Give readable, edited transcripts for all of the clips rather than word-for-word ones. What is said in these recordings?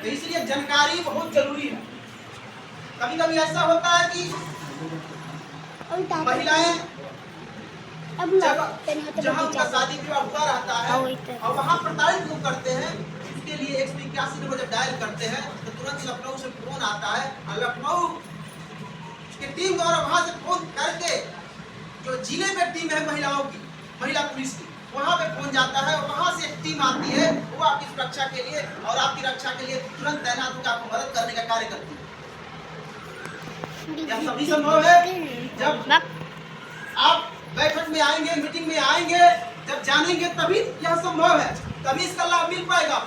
तो इसलिए जानकारी बहुत जरूरी है। कभी कभी ऐसा होता है कि महिलाएं जहाँ उनका शादी विवाह हुआ रहता है और वहाँ प्रताड़ित लोग करते हैं, उसके लिए 181 नंबर जब डायल करते हैं तो तुरंत लखनऊ से फोन आता है और लखनऊ की टीम द्वारा वहाँ से फोन करके जो जिले में टीम है महिलाओं की, महिला पुलिस की, वहाँ पे फोन जाता है और वहाँ से एक टीम आती है, वो आपकी सुरक्षा के लिए और आपकी रक्षा के लिए तुरंत तैनात होकर आपको मदद करने का कार्य करती है। यह तभी संभव है जब आप बैठक में आएंगे, मीटिंग में आएंगे, जब जानेंगे तभी यह संभव है, तभी इसका लाभ मिल पाएगा।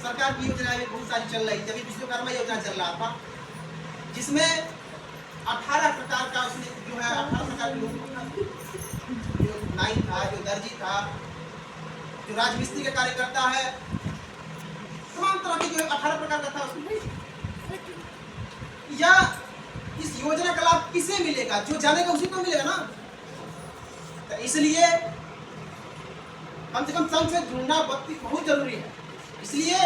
सरकार की योजनाएं बहुत सारी चल रही थी। अभी विश्वकर्मा योजना चल रहा था जिसमें 18 प्रकार का उसमें जो है 18 प्रकार के लोग, जो नाई था, जो दर्जी था, जो राजमिस्त्री का कार्य करता है, तमाम तरह के जो 18 प्रकार का था उसमें। या इस योजना का लाभ किसे मिलेगा? जो जानेगा उसी को मिलेगा ना। तो इसलिए कम से कम संघ से जुड़ना बहुत जरूरी है। इसलिए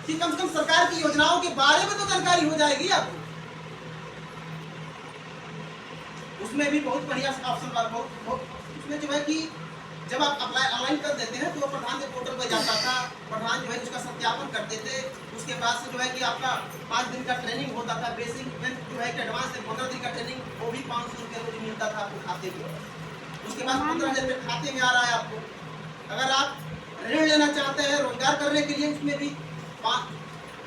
कि कम से कम सरकार की योजनाओं के बारे में तो जानकारी हो जाएगी आपको। उसमें भी बहुत बढ़िया ऑप्शन उसमें जो है कि जब आप अप्लाई ऑनलाइन कर देते हैं तो प्रधान के पोर्टल पर जाता था, प्रधान जो है उसका सत्यापन करते थे। उसके बाद से जो है कि आपका 5 दिन का ट्रेनिंग होता था, बेसिक जो है कि एडवांस 15 दिन का ट्रेनिंग, वो भी 500 रुपये रोज मिलता था आपको खाते में। उसके बाद 15,000 रुपये खाते में आ रहा है आपको। अगर आप ऋण लेना चाहते हैं रोजगार करने के लिए, उसमें भी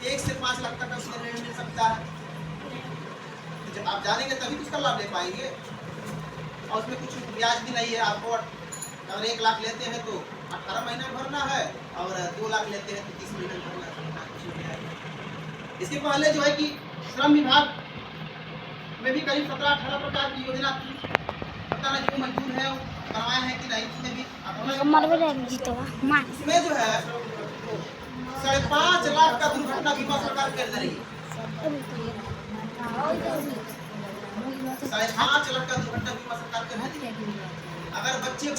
1 से 5 लाख तक का उसमें ऋण मिल सकता है। तो जब आप जानेंगे तभी उसका लाभ ले पाएंगे। और उसमें कुछ ब्याज भी नहीं है। आपको अगर 1 लाख लेते हैं तो 18 महीना भरना है और 2 लाख लेते हैं तो 30 महीना भरना है। इसके पहले जो है कि श्रम विभाग में भी करीब 17-18 प्रकार की योजना थी। पता नहीं जो मजदूर है करवाए हैं कि नहीं, उसमें भी इसमें जो है 5.5 लाख का दुर्घटना बीमा सरकार कर दे रही है। 5.5 लाख का दुर्घटना बीमा सरकार कर रही है। अगर बच्चियों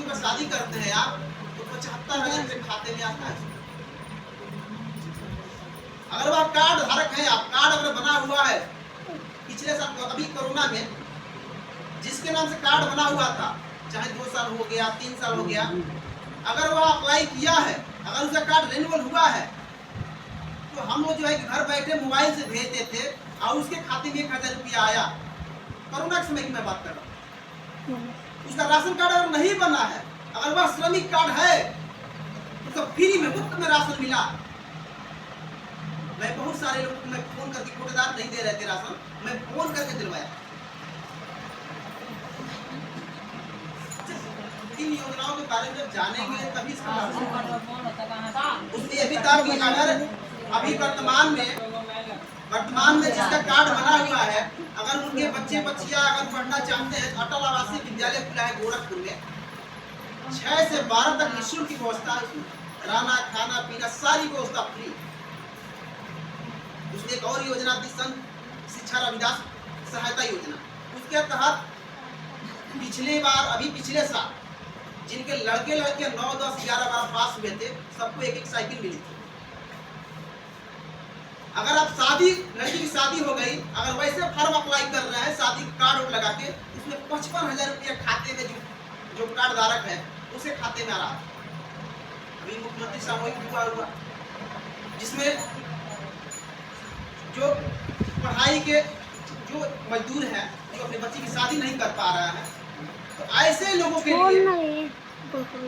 का शादी करते हैं आप तो 75,000 रुपये खाते में आता है। अगर वह कार्ड धारक है, आप कार्ड अगर बना हुआ है पिछले साल, अभी कोरोना में जिसके नाम से कार्ड बना हुआ था, चाहे 2 साल हो गया, 3 साल हो गया, अगर वह अप्लाई किया है, अगर उसका कार्ड रिन्यूअल हुआ है तो हम लोग जो है कि घर बैठे मोबाइल से भेजते थे और उसके खाते में 1,000 रुपया आया। कोरोना के समय की मैं बात कर रहा हूँ। उसका राशन कार्ड अगर नहीं बना है, अगर वह श्रमिक कार्ड है, उसको फ्री में मुफ्त में राशन मिला। मैं बहुत सारे लोगों को मैं फोन करके, कोटेदार नहीं दे रहे थे राशन, मैं फोन करके दिलवाया। इन योजनाओं के बारे में जब जानेंगे तभी इसका लाभ। उसमें अभी तक कि अगर अभी वर्तमान में जिसका कार्ड बना हुआ है, अगर उनके बच्चे बच्चियां अगर पढ़ना चाहते हैं, अटल आवासीय विद्यालय खुला है गोरखपुर में, 6 से 12 तक निःशुल्क की व्यवस्था है। रहना, खाना, पीना सारी व्यवस्था फ्री। उसमें एक और योजना थी संघ शिक्षा रविदास सहायता योजना। उसके तहत पिछले साल जिनके लड़के 9, 10, 11, 12 पास हुए थे, सबको 1-1 साइकिल मिली थी। अगर आप लड़की की शादी हो गई, अगर वैसे फॉर्म अप्लाई कर रहे हैं शादी कार्ड लगा के, उसमें 55,000 रुपया खाते में जो कार्ड धारक है उसे खाते में आ रहा है। अभी मुख्यमंत्री सामूहिक विवाह हुआ जिसमें जो पढ़ाई के जो मजदूर हैं, जो अपने बच्चे की शादी नहीं कर पा रहा है, तो ऐसे लोगों के लिए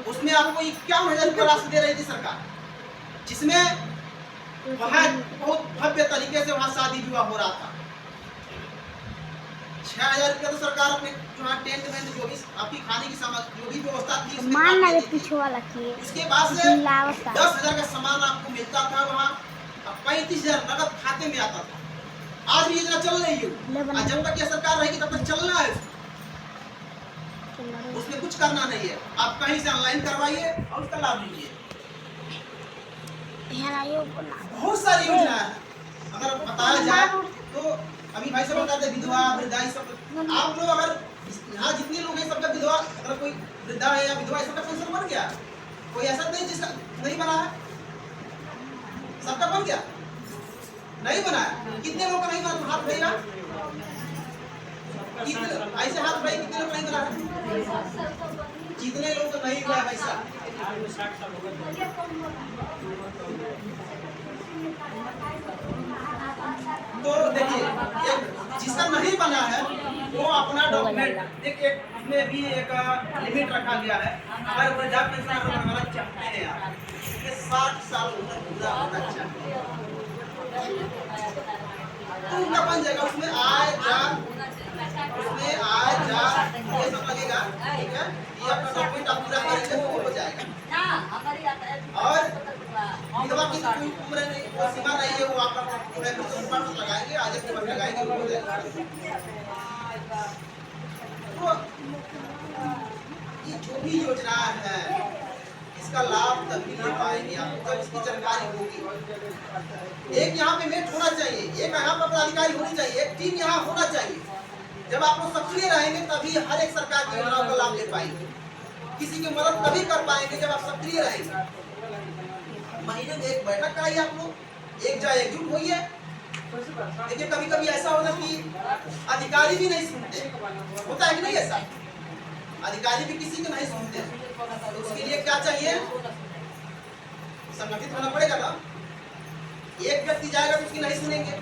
उसमें आपको 51,000 रुपये राशि दे रही थी सरकार, जिसमें वहाँ बहुत भव्य तरीके से वहाँ शादी विवाह हो रहा था। 6,000 रुपया तो सरकार अपने वहाँ टेंट में जो भी आपकी खाने की सामग्री जो भी व्यवस्था थी उसके बाद से 10,000 का सामान आपको मिलता था। वहाँ 35,000 नगद खाते में आता था। आज भी योजना चल रही है, जब तक ये सरकार रहेगी तब तक चलना है। उसमें कुछ करना नहीं है, आप कहीं से ऑनलाइन करवाइए और उसका लाभ लीजिए। बहुत सारी योजना है, अगर बताया जाए तो अभी भाई सब बता दे, विधवा वृद्धा सब। आप लोग अगर यहाँ जितने लोग हैं सबका विधवा, अगर कोई कोई वृद्धा है या विधवा सबका पेंशन बन गया? कोई ऐसा नहीं जिसका नहीं बना है? सबका बन गया? नहीं बना है। कितने लोग का नहीं बना? तो हाथ उठाइएगा। कितने ऐसे हाथ उठाइए, कितने लोग का नहीं बना है? जितने लोग का नहीं हुआ है पैसा, तो देखिए जिसका नहीं बना है वो अपना डॉक्यूमेंट देखिए, इसमें भी एक लिमिट रखा गया है। अगर वृद्धा पेंशन बनवाना चाहते हैं आप, ये 60 साल उम्र पूरा होना चाहिए तो उनका बन जाएगा। उसमें आय जात ये सब लगेगा, ठीक है। ये अपना डॉक्यूमेंट आप पूरा करेंगे तो हो जाएगा। और विधवा की कोई उम्र नहीं, कोई सीमा नहीं है, वो आप पर लगाएंगे, आज के बाद लगाएंगे वो हो जाएगा। तो ये जो भी योजना है इसका लाभ तभी ले पाएंगे आप जब इसकी जानकारी होगी। एक यहाँ पे मेट होना चाहिए, एक यहाँ पर पदाधिकारी होनी चाहिए, एक टीम यहाँ होना चाहिए। जब आप लोग सक्रिय रहेंगे तभी हर एक सरकार की योजनाओं का लाभ ले पाएंगे। किसी की मदद तभी कर पाएंगे जब आप सक्रिय रहेंगे। महीने में एक बैठक कराइए आप लोग, एक जाए एकजुट होइए। देखिए कभी कभी ऐसा होता है कि अधिकारी भी नहीं सुनते, होता है कि नहीं ऐसा? अधिकारी भी किसी के नहीं सुनते, तो उसके लिए क्या चाहिए? संगठित होना पड़ेगा ना। एक व्यक्ति जाएगा तो उसकी नहीं सुनेंगे,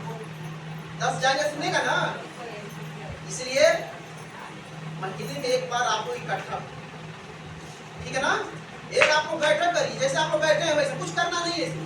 10 जाएंगे सुनेगा ना। इसलिए महीने में एक बार आपको इकट्ठा, ठीक है ना, एक आपको बैठक करिए, जैसे आप लोग बैठे हैं वैसे कुछ करना नहीं है इसमें।